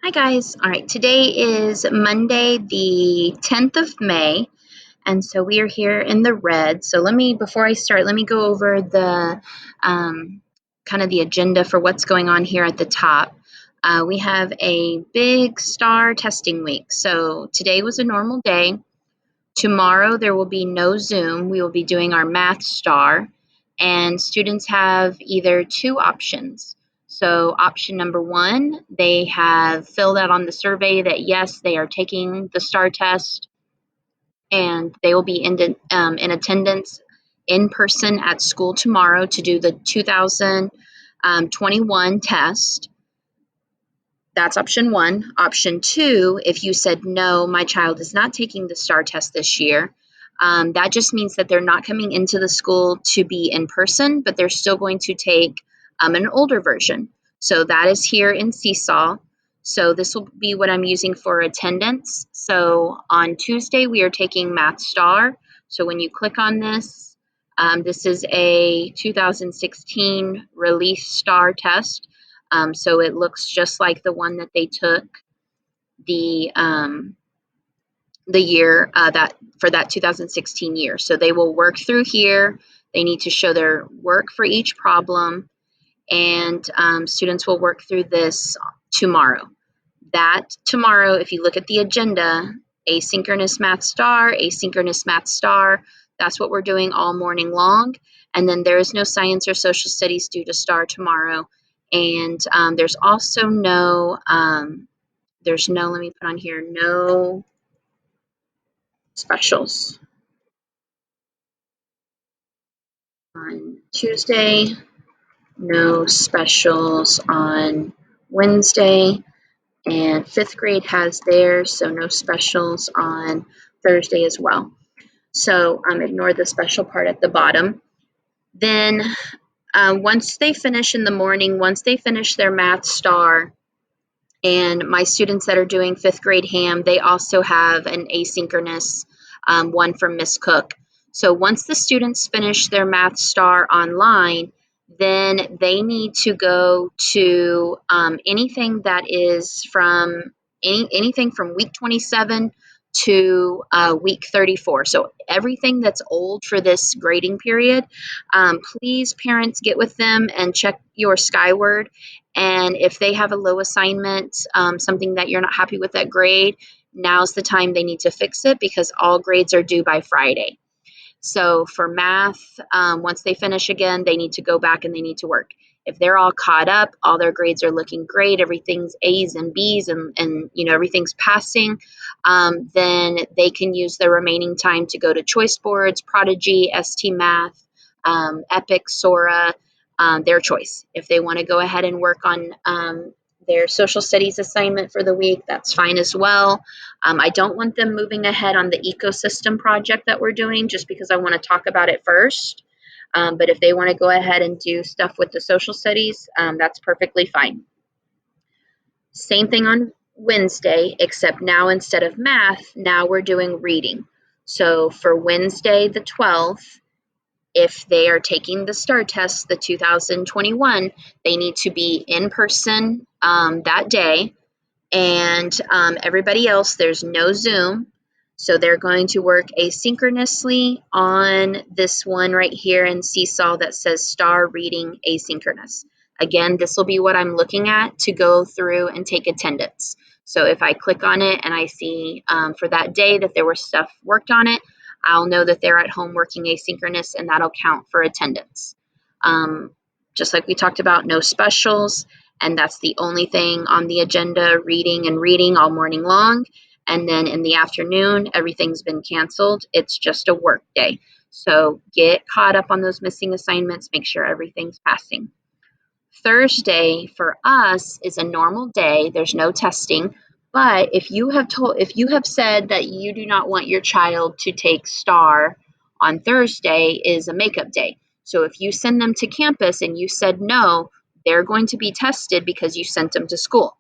Hi guys. All right, today is Monday, the 10th of May, and so we are here in the red. So before I start, let me go over the kind of the agenda for what's going on here at the top. We have a big STAR testing week. So today was a normal day. Tomorrow there will be no Zoom. We will be doing our math STAR, and students have either two options. So option number one, they have filled out on the survey that yes, they are taking the STAR test, and they will be in attendance in person at school tomorrow to do the 2021 test. That's option one. Option two, if you said, no, my child is not taking the STAR test this year, that just means that they're not coming into the school to be in person, but they're still going to take an older version. So that is here in Seesaw. So this will be what I'm using for attendance. So on Tuesday, we are taking Math STAR. So when you click on this, this is a 2016 release STAR test. So it looks just like the one that they took the year that for that 2016 year. So they will work through here. They need to show their work for each problem, and students will work through this tomorrow. That tomorrow, if you look at the agenda, asynchronous math STAR, asynchronous math STAR, that's what we're doing all morning long. And then there is no science or social studies due to STAR tomorrow. And there's also let me put on here, no specials on Tuesday, no specials on Wednesday, and fifth grade has theirs, so no specials on Thursday as well. So ignore the special part at the bottom. Then once they finish in the morning, once they finish their math STAR, and my students that are doing fifth grade ham, they also have an asynchronous one from Miss Cook. So once the students finish their math STAR online, then they need to go to anything that is from anything from week 27 to week 34. So everything that's old for this grading period, please parents get with them and check your Skyward. And if they have a low assignment, something that you're not happy with that grade, now's the time they need to fix it because all grades are due by Friday. So for math, once they finish again, they need to go back and they need to work. If they're all caught up, all their grades are looking great, everything's A's and B's and everything's passing, then they can use their remaining time to go to choice boards, Prodigy, ST Math, Epic, Sora, their choice. If they want to go ahead and work on their social studies assignment for the week, that's fine as well. I don't want them moving ahead on the ecosystem project that we're doing just because I want to talk about it first. But if they want to go ahead and do stuff with the social studies, that's perfectly fine. Same thing on Wednesday, except now instead of math, now we're doing reading. So for Wednesday the 12th, if they are taking the STAR test, the 2021, they need to be in person that day. And everybody else, there's no Zoom. So they're going to work asynchronously on this one right here in Seesaw that says STAR reading asynchronous. Again, this will be what I'm looking at to go through and take attendance. So if I click on it and I see for that day that there was stuff worked on it, I'll know that they're at home working asynchronous, and that'll count for attendance. Just like we talked about, no specials, and that's the only thing on the agenda, reading and reading all morning long. And then in the afternoon, everything's been canceled. It's just a work day. So get caught up on those missing assignments, make sure everything's passing. Thursday for us is a normal day. There's no testing. But if you have said that you do not want your child to take STAR on Thursday, is a makeup day. So if you send them to campus and you said no, they're going to be tested because you sent them to school.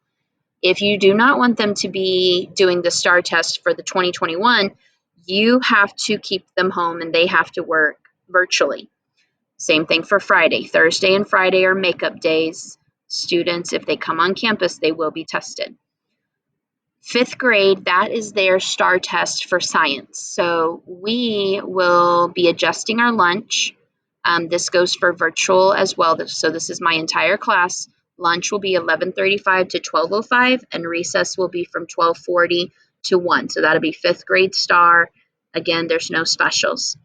If you do not want them to be doing the STAR test for the 2021, you have to keep them home and they have to work virtually. Same thing for Friday. Thursday and Friday are makeup days. Students, if they come on campus, they will be tested. Fifth grade, that is their STAR test for science. So we will be adjusting our lunch. This goes for virtual as well. So this is my entire class. Lunch will be 11:35 to 12:05, and recess will be from 12:40 to 1. So that'll be fifth grade STAR. Again, there's no specials.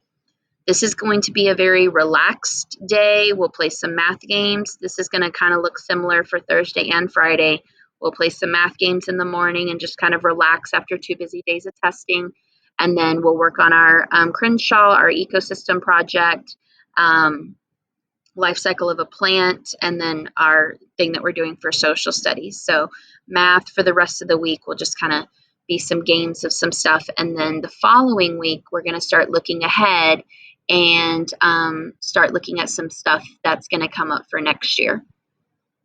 This is going to be a very relaxed day. We'll play some math games. This is going to kind of look similar for Thursday and Friday. We'll play some math games in the morning and just kind of relax after 2 busy days of testing. And then we'll work on our Crenshaw, our ecosystem project, life cycle of a plant, and then our thing that we're doing for social studies. So math for the rest of the week will just kind of be some games of some stuff. And then the following week, we're going to start looking ahead and start looking at some stuff that's going to come up for next year.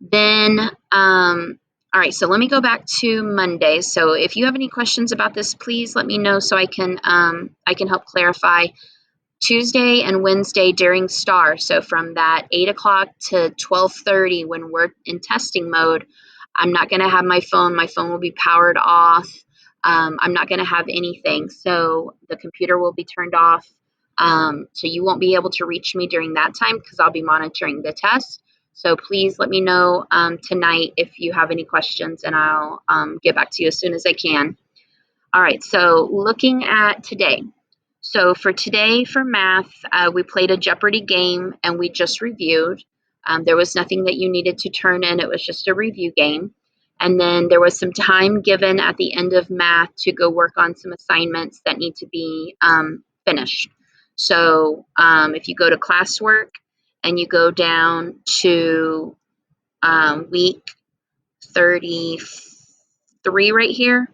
Then, all right, so let me go back to Monday. So if you have any questions about this, please let me know so I can help clarify. Tuesday and Wednesday during STAR, so from that 8 o'clock to 12:30 when we're in testing mode, I'm not going to have my phone. My phone will be powered off. I'm not going to have anything. So the computer will be turned off. So you won't be able to reach me during that time because I'll be monitoring the test. So please let me know tonight if you have any questions, and I'll get back to you as soon as I can. All right, so looking at today. So for today, for math, we played a Jeopardy game and we just reviewed. There was nothing that you needed to turn in. It was just a review game. And then there was some time given at the end of math to go work on some assignments that need to be finished. So if you go to classwork and you go down to week 33 right here,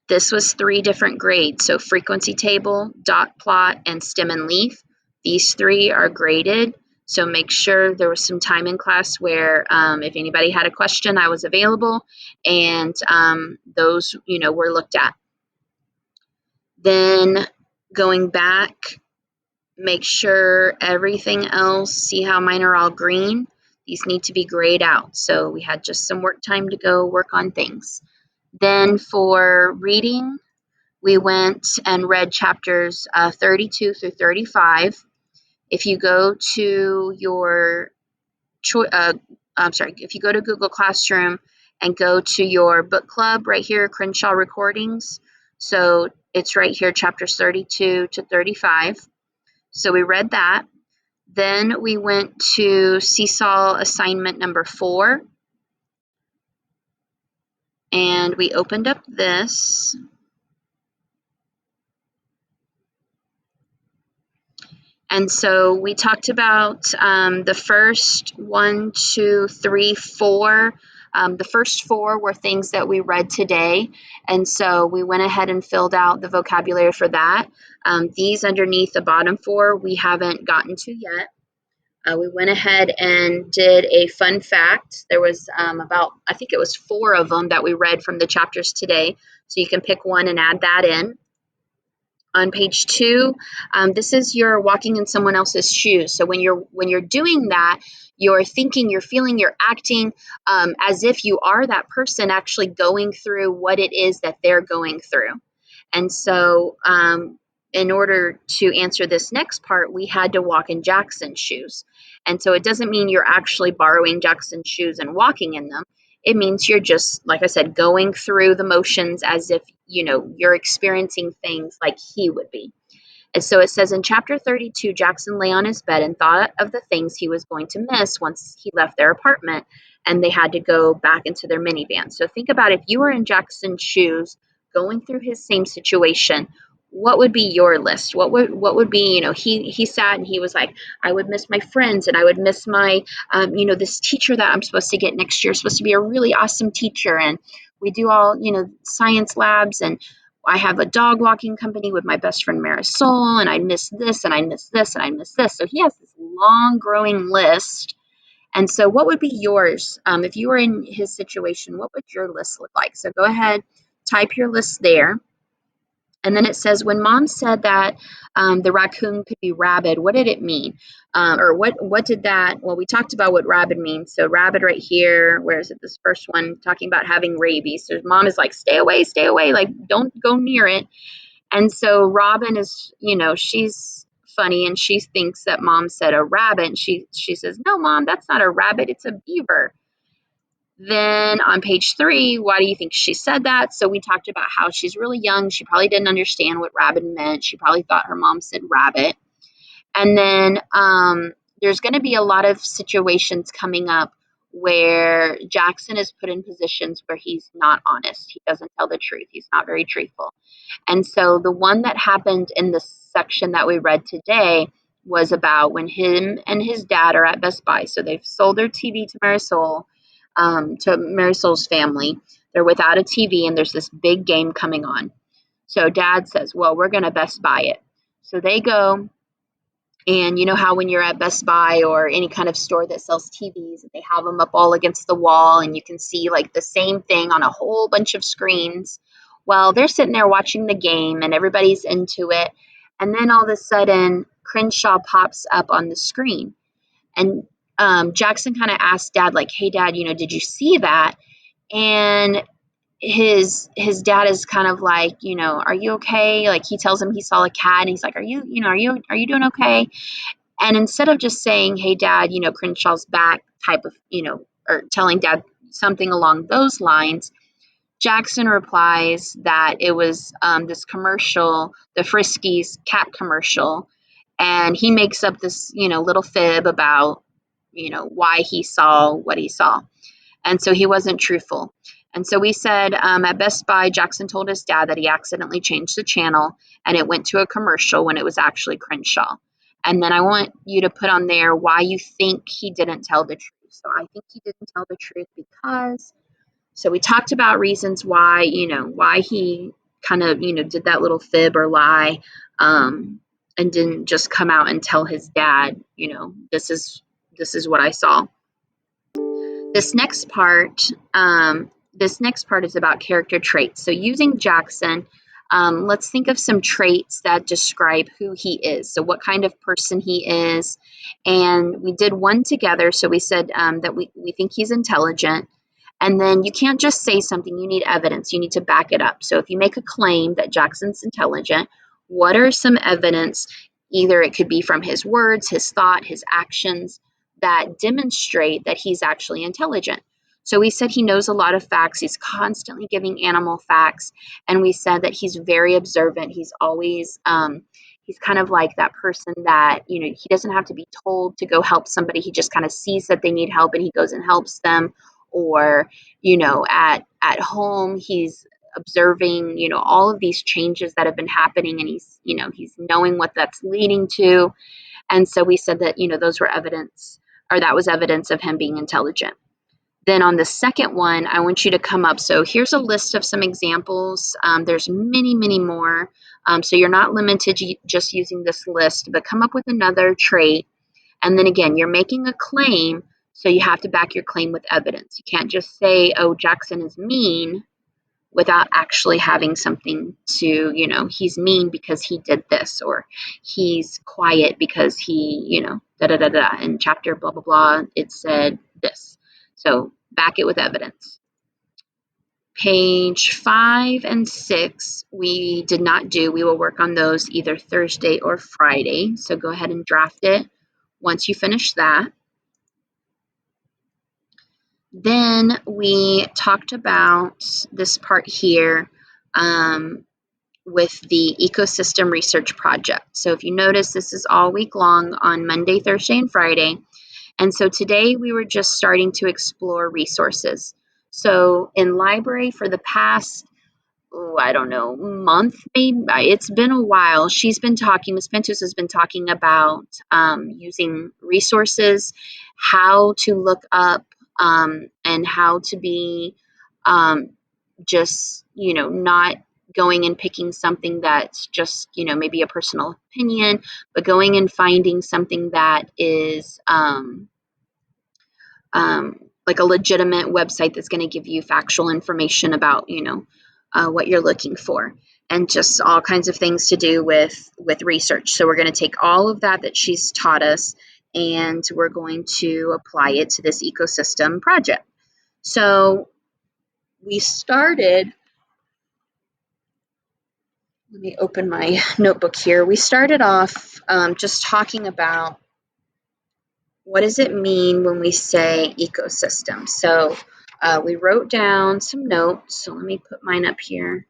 this was 3 different grades, so frequency table, dot plot, and stem and leaf. These 3 are graded, so make sure there was some time in class where if anybody had a question, I was available, and those, were looked at. Then going back, make sure everything else, see how mine are all green? These need to be grayed out, so we had just some work time to go work on things. Then for reading, we went and read chapters 32 through 35. If you go to your, if you go to Google Classroom and go to your book club right here, Crenshaw Recordings, so it's right here, chapters 32 to 35. So we read that. Then we went to Seesaw assignment number 4. And we opened up this. And so we talked about the first 1, 2, 3, 4. The first 4 were things that we read today. And so we went ahead and filled out the vocabulary for that. These underneath the bottom 4, we haven't gotten to yet. We went ahead and did a fun fact. There was I think it was 4 of them that we read from the chapters today. So you can pick one and add that in. On page 2, this is your walking in someone else's shoes. So when you're doing that, you're thinking, you're feeling, you're acting as if you are that person actually going through what it is that they're going through. And so in order to answer this next part, we had to walk in Jackson's shoes. And so it doesn't mean you're actually borrowing Jackson's shoes and walking in them. It means you're just, like I said, going through the motions as if, you're experiencing things like he would be. And so it says in chapter 32, Jackson lay on his bed and thought of the things he was going to miss once he left their apartment and they had to go back into their minivan. So think about if you were in Jackson's shoes going through his same situation, what would be your list? What would be, he sat and he was like, I would miss my friends and I would miss my, this teacher that I'm supposed to get next year is supposed to be a really awesome teacher. And we do all, science labs, and I have a dog walking company with my best friend Marisol, and I miss this and I miss this and I miss this. So he has this long growing list. And so what would be yours? If you were in his situation, what would your list look like? So go ahead, type your list there. And then it says, when Mom said that the raccoon could be rabid, what did it mean? Or what did that, well, we talked about what rabid means. So rabid right here, where is it, this first one, talking about having rabies. So Mom is like, stay away, like don't go near it. And so Robin is, she's funny and she thinks that Mom said a rabbit. And she says, no, Mom, that's not a rabbit, it's a beaver. Then on page 3, why do you think she said that? So we talked about how she's really young. She probably didn't understand what rabbit meant. She probably thought her mom said rabbit. And then there's going to be a lot of situations coming up where Jackson is put in positions where he's not honest. He doesn't tell the truth. He's not very truthful. And so the one that happened in the section that we read today was about when him and his dad are at Best Buy. So they've sold their TV to Marisol's family. They're without a TV and there's this big game coming on. So dad says, well, we're going to Best Buy it. So they go, and you know how when you're at Best Buy or any kind of store that sells TVs, they have them up all against the wall and you can see like the same thing on a whole bunch of screens. Well, they're sitting there watching the game and everybody's into it. And then all of a sudden, Crenshaw pops up on the screen. And Jackson kind of asked dad, like, hey, dad, did you see that? And his dad is kind of like, are you okay? Like he tells him he saw a cat and he's like, are you doing okay? And instead of just saying, hey, dad, Crenshaw's back type of, or telling dad something along those lines, Jackson replies that it was this commercial, the Friskies cat commercial. And he makes up this, little fib about, why he saw what he saw. And so he wasn't truthful. And so we said at Best Buy, Jackson told his dad that he accidentally changed the channel and it went to a commercial when it was actually Crenshaw. And then I want you to put on there why you think he didn't tell the truth. So I think he didn't tell the truth because, so we talked about reasons why, why he kind of, did that little fib or lie, and didn't just come out and tell his dad, this is what I saw. This next part, is about character traits. So using Jackson, let's think of some traits that describe who he is. So what kind of person he is. And we did one together. So we said that we think he's intelligent. And then you can't just say something, you need evidence. You need to back it up. So if you make a claim that Jackson's intelligent, what are some evidence? Either it could be from his words, his thought, his actions, that demonstrate that he's actually intelligent. So we said he knows a lot of facts. He's constantly giving animal facts. And we said that he's very observant. He's always, he's kind of like that person that, he doesn't have to be told to go help somebody. He just kind of sees that they need help and he goes and helps them. Or, at home, he's observing, all of these changes that have been happening and he's knowing what that's leading to. And so we said that, those were evidence, or that was evidence of him being intelligent. Then on the second one, I want you to come up. So here's a list of some examples. There's many, many more. So you're not limited to just using this list, but come up with another trait. And then again, you're making a claim, so you have to back your claim with evidence. You can't just say, oh, Jackson is mean, without actually having something to, he's mean because he did this, or he's quiet because he, da da da da. In chapter blah, blah, blah, it said this. So back it with evidence. Page 5 and 6, we did not do. We will work on those either Thursday or Friday. So go ahead and draft it once you finish that. Then we talked about this part here with the ecosystem research project. So if you notice, this is all week long on Monday, Thursday, and Friday. And so today we were just starting to explore resources. So in library for the past, I don't know, month maybe, it's been a while. Ms. Pentus has been talking about using resources, how to look up and how to be just, not going and picking something that's just, maybe a personal opinion, but going and finding something that is like a legitimate website that's going to give you factual information about, what you're looking for. and just all kinds of things to do with research. So we're going to take all of that she's taught us, and we're going to apply it to this ecosystem project. So we started, let me open my notebook here. We started off just talking about what does it mean when we say ecosystem. So we wrote down some notes. So let me put mine up here.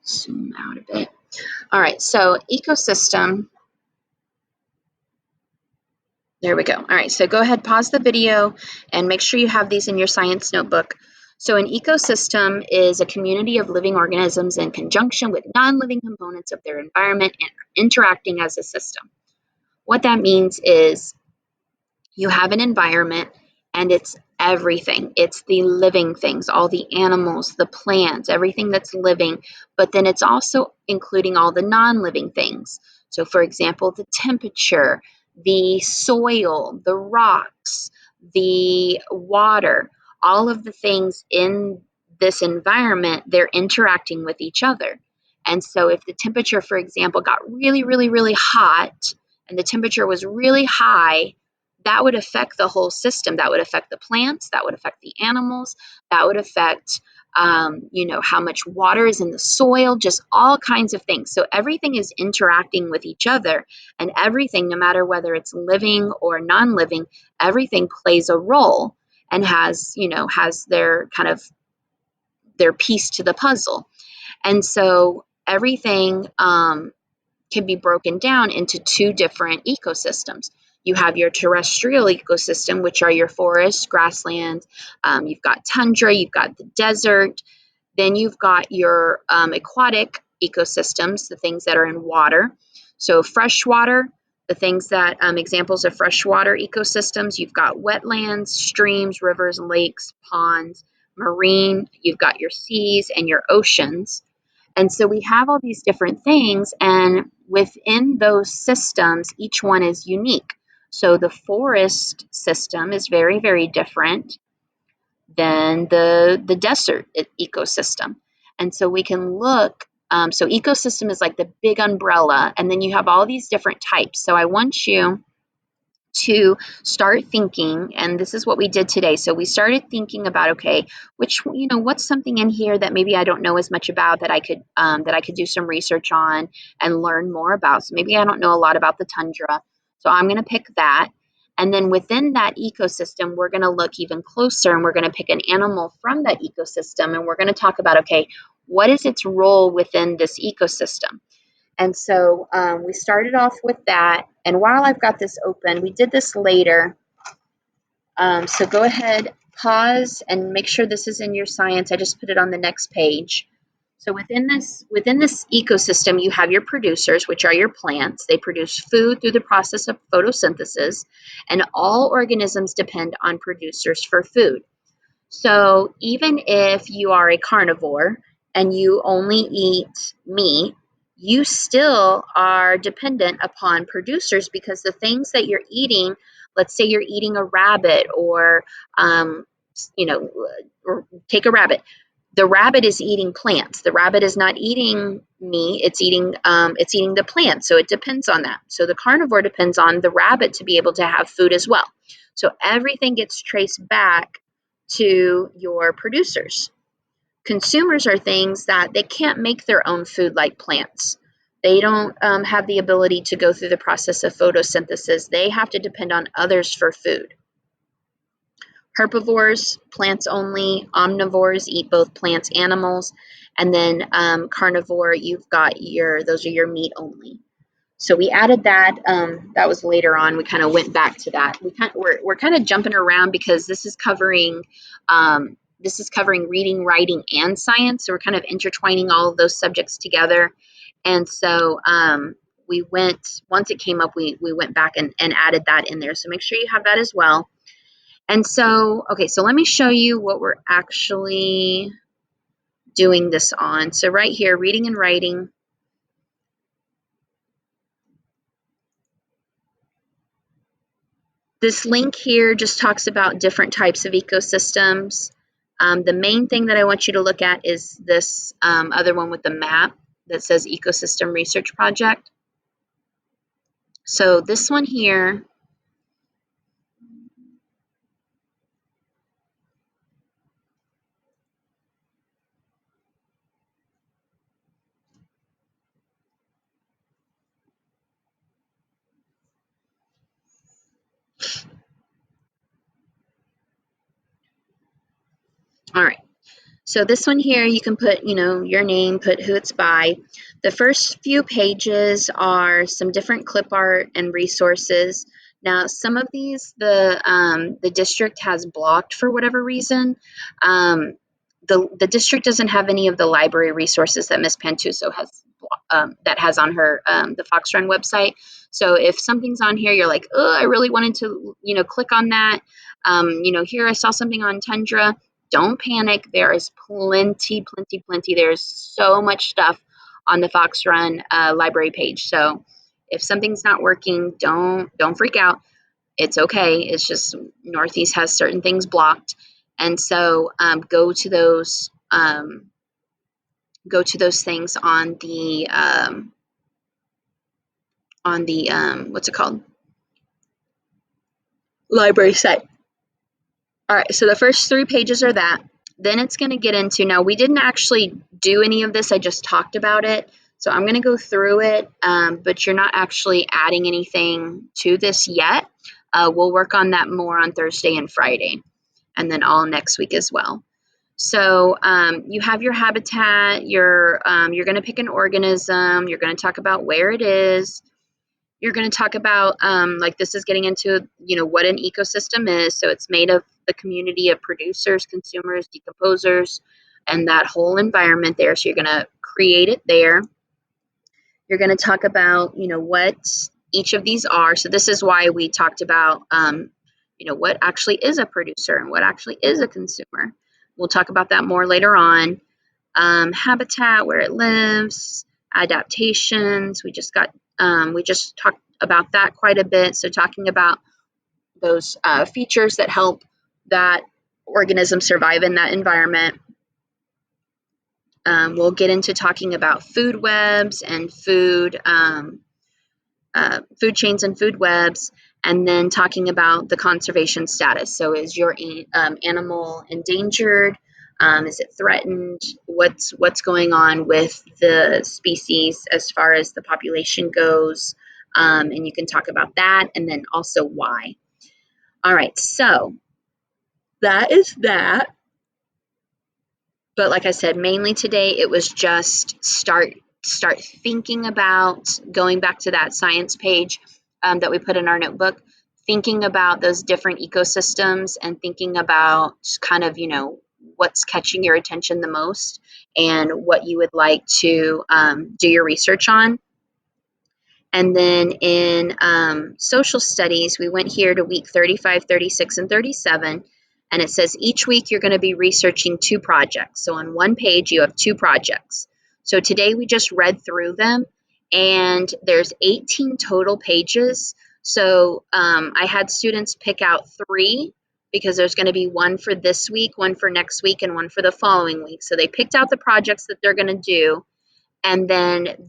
Zoom out a bit. All right, so ecosystem. There we go. All right, so go ahead, pause the video, and make sure you have these in your science notebook. So an ecosystem is a community of living organisms in conjunction with non-living components of their environment and interacting as a system. What that means is you have an environment and it's everything. It's the living things, all the animals, the plants, everything that's living, but then it's also including all the non-living things. So for example, the temperature, the soil, the rocks, the water, all of the things in this environment, they're interacting with each other. And so if the temperature, for example, got really, really, really hot and the temperature was really high, that would affect the whole system. That would affect the plants, that would affect the animals, that would affect how much water is in the soil, just all kinds of things. So everything is interacting with each other, and everything, no matter whether it's living or non-living, everything plays a role and has their kind of their piece to the puzzle. And so everything can be broken down into two different ecosystems. You have your terrestrial ecosystem, which are your forests, grasslands, you've got tundra, you've got the desert. Then you've got your aquatic ecosystems, the things that are in water. So freshwater, the things that examples of freshwater ecosystems, you've got wetlands, streams, rivers, lakes, ponds. Marine, you've got your seas and your oceans. And so we have all these different things, and within those systems, each one is unique. So the forest system is very, very different than the desert ecosystem. And so we can look, so ecosystem is like the big umbrella, and then you have all these different types. So I want you to start thinking, and this is what we did today. So we started thinking about, okay, what's something in here that maybe I don't know as much about that I could do some research on and learn more about. So maybe I don't know a lot about the tundra, so I'm going to pick that. And then within that ecosystem, we're going to look even closer, and we're going to pick an animal from that ecosystem, and we're going to talk about, okay, what is its role within this ecosystem? And so we started off with that. And while I've got this open, we did this later. So go ahead, pause, and make sure this is in your science. I just put it on the next page. So within this ecosystem, you have your producers, which are your plants. They produce food through the process of photosynthesis, and all organisms depend on producers for food. So even if you are a carnivore and you only eat meat, you still are dependent upon producers, because the things that you're eating, let's say you're eating a rabbit, um, or take a rabbit. The rabbit is eating plants. The rabbit is not eating meat. It's eating the plant. So it depends on that. So the carnivore depends on the rabbit to be able to have food as well. So everything gets traced back to your producers. Consumers are things that they can't make their own food like plants. They don't have the ability to go through the process of photosynthesis. They have to depend on others for food. Herbivores, plants only. Omnivores eat both plants, animals. And then carnivore, those are your meat only. So we added that. That was later on. We kind of went back to that. We're kind of jumping around because this is covering reading, writing, and science. So we're kind of intertwining all of those subjects together. And so once it came up, we went back and added that in there. So make sure you have that as well. And so, okay, so let me show you what we're actually doing this on. So right here, reading and writing. This link here just talks about different types of ecosystems. The main thing that I want you to look at is this other one with the map that says Ecosystem Research Project. So this one here, all right. So this one here, you can put, your name, put who it's by. The first few pages are some different clip art and resources. Now, some of these the district has blocked for whatever reason. The district doesn't have any of the library resources that Miss Pantuso has that has on her the Fox Run website. So if something's on here, you're like, oh, I really wanted to click on that. Here I saw something on Tundra. Don't panic. There is plenty. There's so much stuff on the Fox Run library page. So if something's not working, don't freak out. It's okay. It's just Northeast has certain things blocked, and so go to those things on the what's it called, library site. All right. So the first 3 pages are that. Then it's going to get into, now we didn't actually do any of this, I just talked about it. So I'm going to go through it, but you're not actually adding anything to this yet. We'll work on that more on Thursday and Friday, and then all next week as well. So you have your habitat, you're going to pick an organism, you're going to talk about where it is. You're going to talk about, like this is getting into, what an ecosystem is. So it's made of the community of producers, consumers, decomposers, and that whole environment there. So you're going to create it there. You're going to talk about, what each of these are. So this is why we talked about, what actually is a producer and what actually is a consumer. We'll talk about that more later on. Habitat, where it lives, adaptations. We just talked about that quite a bit. So talking about those features that help that organism survive in that environment. We'll get into talking about food webs and food chains and food webs, and then talking about the conservation status. So is your animal endangered? Is it threatened? What's going on with the species as far as the population goes? And you can talk about that, and then also why. All right, so that is that. But like I said, mainly today it was just start thinking about going back to that science page that we put in our notebook, thinking about those different ecosystems and thinking about kind of, what's catching your attention the most and what you would like to do your research on. And then in social studies, we went here to week 35, 36, and 37. And it says each week you're going to be researching 2 projects. So on one page, you have 2 projects. So today we just read through them, and there's 18 total pages. So I had students pick out 3 because there's going to be one for this week, one for next week, and one for the following week. So they picked out the projects that they're going to do. And then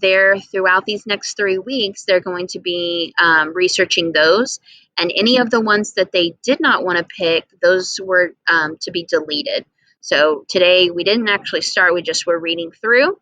throughout these next 3 weeks, they're going to be researching those. And any of the ones that they did not want to pick, those were to be deleted. So today we didn't actually start, we just were reading through.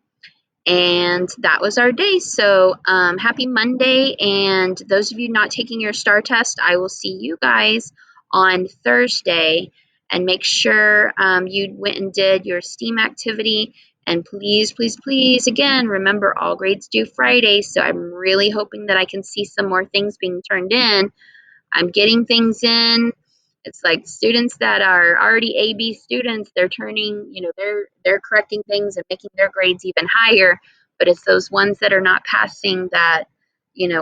And that was our day. So happy Monday. And those of you not taking your STAR test, I will see you guys on Thursday. And make sure you went and did your STEAM activity. And please, please, please, again, remember all grades due Friday. So I'm really hoping that I can see some more things being turned in. I'm getting things in. It's like students that are already AB students, they're turning, they're correcting things and making their grades even higher. But it's those ones that are not passing that,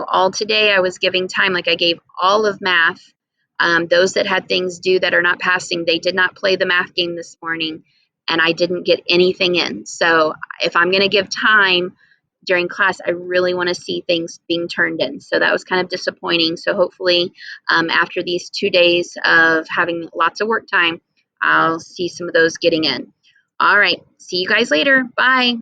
all today I was giving time, like I gave all of math. Those that had things due that are not passing, they did not play the math game this morning, and I didn't get anything in. So if I'm going to give time during class, I really want to see things being turned in. So that was kind of disappointing. So hopefully after these 2 days of having lots of work time, I'll see some of those getting in. All right. See you guys later. Bye.